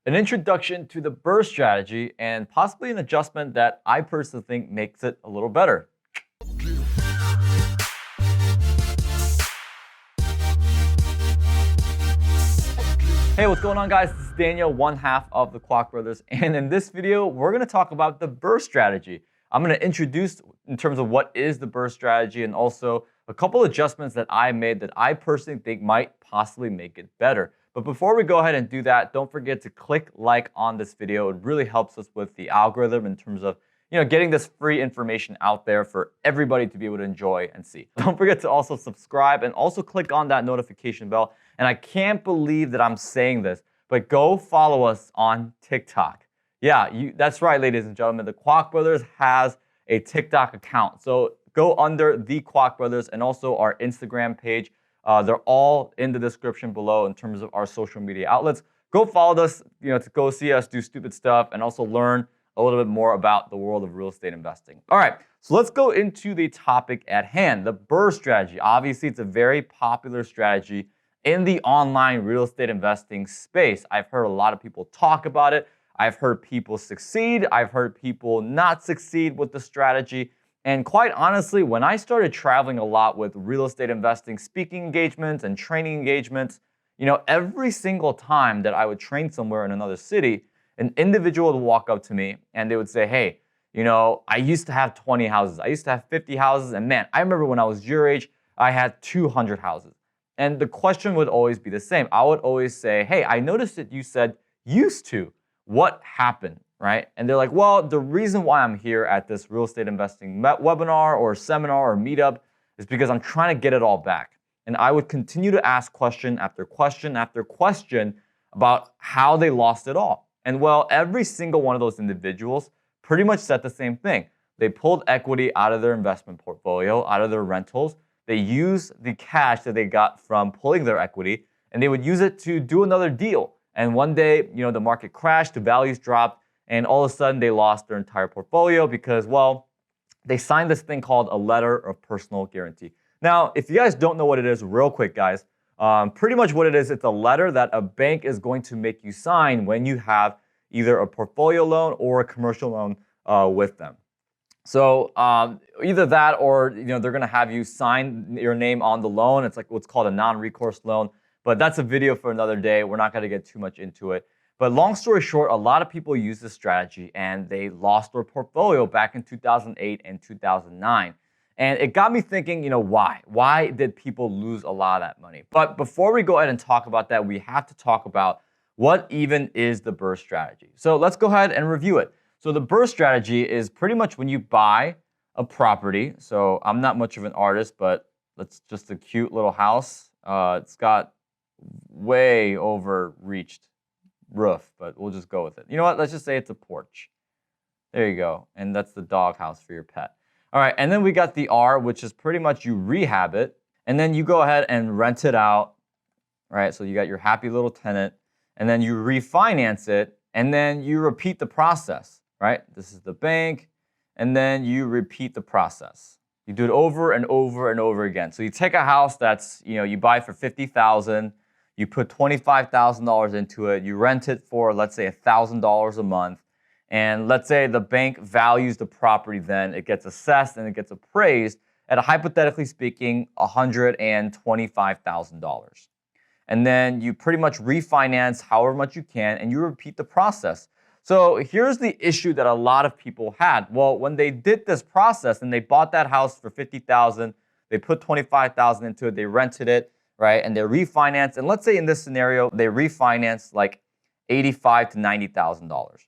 an introduction to the BRRRR strategy, and possibly an adjustment that I personally think makes it a little better. Hey, what's going on, guys? This is Daniel, one half of the Kwok Brothers, and in this video, we're going to talk about the BRRRR strategy. I'm going to introduce in terms of what is the BRRRR strategy, and also a couple adjustments that I made that I personally think might possibly make it better. But before we go ahead and do that, don't forget to click like on this video. It really helps us with the algorithm in terms of getting this free information out there for everybody to be able to enjoy and see. Don't forget to also subscribe and also click on that notification bell. And I can't believe that I'm saying this, but go follow us on TikTok. Yeah, that's right, ladies and gentlemen. The Kwok Brothers has a TikTok account. So go under the Kwok Brothers and also our Instagram page. They're all in the description below in terms of our social media outlets. Go follow us, to go see us do stupid stuff and also learn a little bit more about the world of real estate investing. All right, so let's go into the topic at hand, the BRRRR strategy. Obviously, it's a very popular strategy in the online real estate investing space. I've heard a lot of people talk about it. I've heard people succeed. I've heard people not succeed with the strategy. And quite honestly, when I started traveling a lot with real estate investing, speaking engagements and training engagements, every single time that I would train somewhere in another city, an individual would walk up to me and they would say, hey, I used to have 20 houses. I used to have 50 houses. And man, I remember when I was your age, I had 200 houses. And the question would always be the same. I would always say, hey, I noticed that you said used to. What happened, right? And they're like, well, the reason why I'm here at this real estate investing webinar or seminar or meetup is because I'm trying to get it all back. And I would continue to ask question after question after question about how they lost it all. And well, every single one of those individuals pretty much said the same thing. They pulled equity out of their investment portfolio, out of their rentals. They used the cash that they got from pulling their equity, and they would use it to do another deal. And one day, the market crashed, the values dropped, and all of a sudden they lost their entire portfolio because, well, they signed this thing called a letter of personal guarantee. Now, if you guys don't know what it is, real quick, guys, pretty much what it is, it's a letter that a bank is going to make you sign when you have either a portfolio loan or a commercial loan with them. So either that or they're going to have you sign your name on the loan. It's like what's called a non-recourse loan. But that's a video for another day. We're not going to get too much into it. But long story short, a lot of people use this strategy and they lost their portfolio back in 2008 and 2009. And it got me thinking, why? Why did people lose a lot of that money? But before we go ahead and talk about that, we have to talk about what even is the BRRRR strategy. So let's go ahead and review it. So the BRRRR strategy is pretty much when you buy a property. So I'm not much of an artist, but it's just a cute little house. It's got way overreached roof, but we'll just go with it. You know what? Let's just say it's a porch. There you go. And that's the dog house for your pet. All right, and then we got the R, which is pretty much you rehab it, and then you go ahead and rent it out, right? So you got your happy little tenant, and then you refinance it, and then you repeat the process, right? This is the bank, and then you repeat the process. You do it over and over and over again. So you take a house that's, you buy for $50,000, you put $25,000 into it, you rent it for, let's say, $1,000 a month, and let's say the bank values the property then, it gets assessed and it gets appraised at, hypothetically speaking, $125,000. And then you pretty much refinance however much you can and you repeat the process. So here's the issue that a lot of people had. Well, when they did this process and they bought that house for $50,000, they put $25,000 into it, they rented it, right? And they refinanced. And let's say in this scenario, they refinanced like $85,000 to $90,000.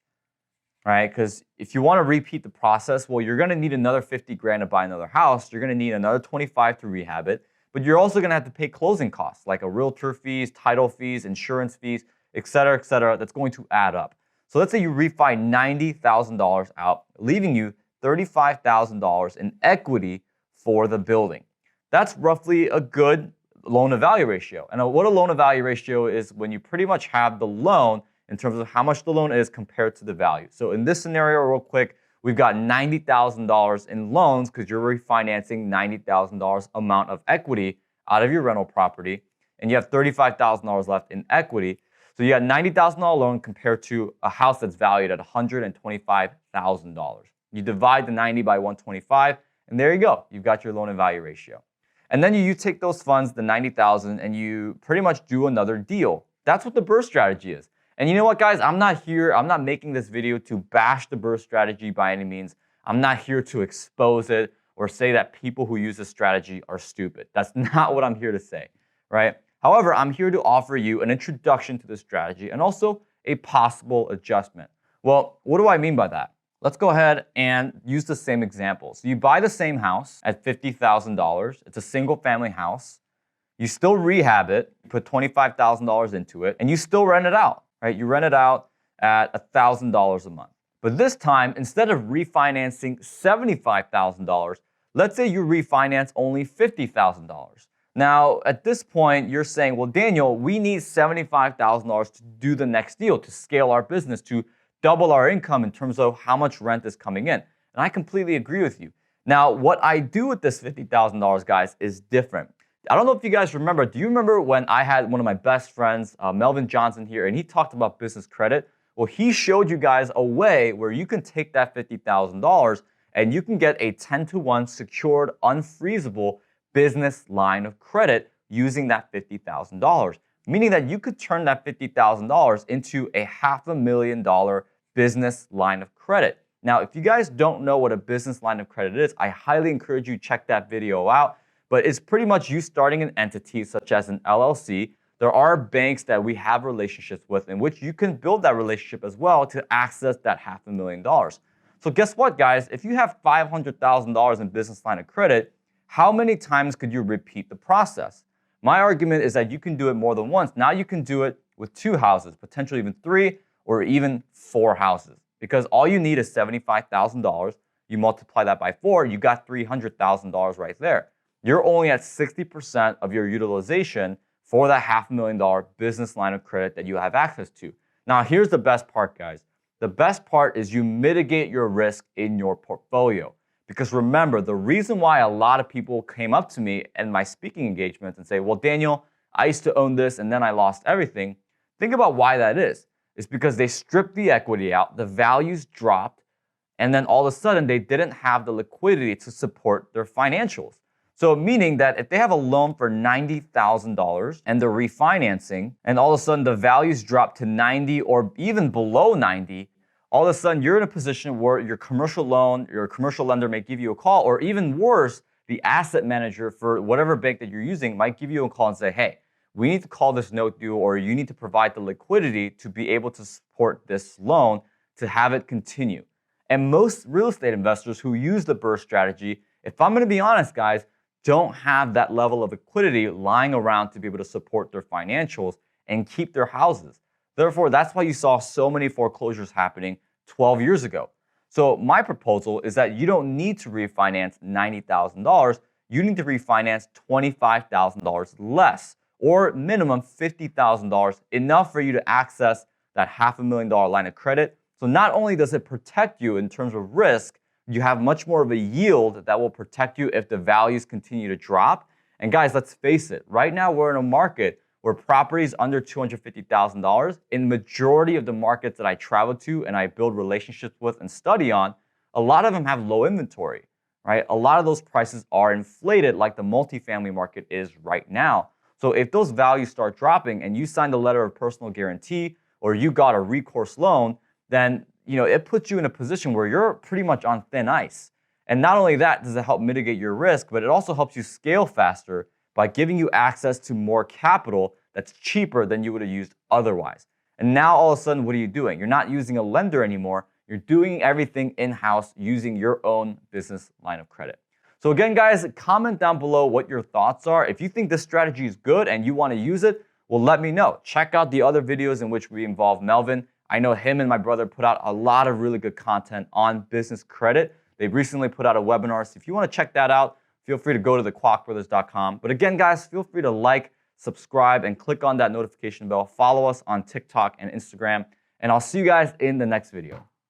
Right? Because if you want to repeat the process, well, you're going to need another 50 grand to buy another house. You're going to need another 25 to rehab it. But you're also going to have to pay closing costs like a realtor fees, title fees, insurance fees, et cetera, that's going to add up. So let's say you refi $90,000 out, leaving you $35,000 in equity for the building. That's roughly a good loan-to-value ratio. And what a loan-to-value ratio is when you pretty much have the loan in terms of how much the loan is compared to the value. So in this scenario, real quick, we've got $90,000 in loans because you're refinancing $90,000 amount of equity out of your rental property, and you have $35,000 left in equity. So you got $90,000 loan compared to a house that's valued at $125,000. You divide the 90 by 125, and there you go. You've got your loan and value ratio. And then you take those funds, the 90,000, and you pretty much do another deal. That's what the BRRRR strategy is. And you know what, guys? I'm not making this video to bash the BRRRR strategy by any means. I'm not here to expose it or say that people who use this strategy are stupid. That's not what I'm here to say, right? However, I'm here to offer you an introduction to this strategy and also a possible adjustment. Well, what do I mean by that? Let's go ahead and use the same example. So you buy the same house at $50,000. It's a single family house. You still rehab it, you put $25,000 into it, and you still rent it out, right? You rent it out at $1,000 a month. But this time, instead of refinancing $75,000, let's say you refinance only $50,000. Now, at this point, you're saying, well, Daniel, we need $75,000 to do the next deal, to scale our business, to double our income in terms of how much rent is coming in. And I completely agree with you. Now, what I do with this $50,000, guys, is different. I don't know if you guys remember. Do you remember when I had one of my best friends, Melvin Johnson here, and he talked about business credit? Well, he showed you guys a way where you can take that $50,000 and you can get a 10-to-1 secured, unfreezable business line of credit using that $50,000. Meaning that you could turn that $50,000 into a $500,000 business line of credit. Now, if you guys don't know what a business line of credit is, I highly encourage you to check that video out. But it's pretty much you starting an entity such as an LLC. There are banks that we have relationships with in which you can build that relationship as well to access that $500,000. So guess what, guys? If you have $500,000 in business line of credit, how many times could you repeat the process? My argument is that you can do it more than once. Now you can do it with 2 houses, potentially even 3 or even 4 houses. Because all you need is $75,000. You multiply that by 4, you got $300,000 right there. You're only at 60% of your utilization for that $500,000 business line of credit that you have access to. Now, here's the best part, guys. The best part is you mitigate your risk in your portfolio. Because remember, the reason why a lot of people came up to me in my speaking engagements and say, well, Daniel, I used to own this and then I lost everything. Think about why that is. It's because they stripped the equity out, the values dropped, and then all of a sudden they didn't have the liquidity to support their financials. So meaning that if they have a loan for $90,000 and they're refinancing, and all of a sudden the values drop to 90 or even below 90, all of a sudden you're in a position where your commercial lender may give you a call, or even worse, the asset manager for whatever bank that you're using might give you a call and say, hey, we need to call this note due, or you need to provide the liquidity to be able to support this loan to have it continue. And most real estate investors who use the BRRRR strategy, if I'm going to be honest, guys, don't have that level of liquidity lying around to be able to support their financials and keep their houses. Therefore, that's why you saw so many foreclosures happening 12 years ago. So my proposal is that you don't need to refinance $90,000. You need to refinance $25,000 less, or minimum $50,000, enough for you to access that $500,000 line of credit. So not only does it protect you in terms of risk, you have much more of a yield that will protect you if the values continue to drop. And guys, let's face it, right now we're in a market where properties under $250,000, in majority of the markets that I travel to and I build relationships with and study on, a lot of them have low inventory, right? A lot of those prices are inflated like the multifamily market is right now. So if those values start dropping and you signed a letter of personal guarantee or you got a recourse loan, then it puts you in a position where you're pretty much on thin ice. And not only that does it help mitigate your risk, but it also helps you scale faster by giving you access to more capital that's cheaper than you would have used otherwise. And now all of a sudden, what are you doing? You're not using a lender anymore. You're doing everything in-house using your own business line of credit. So again, guys, comment down below what your thoughts are. If you think this strategy is good and you want to use it, well, let me know. Check out the other videos in which we involve Melvin. I know him and my brother put out a lot of really good content on business credit. They recently put out a webinar. So if you want to check that out, feel free to go to thequacbrothers.com. But again, guys, feel free to like, subscribe, and click on that notification bell. Follow us on TikTok and Instagram. And I'll see you guys in the next video.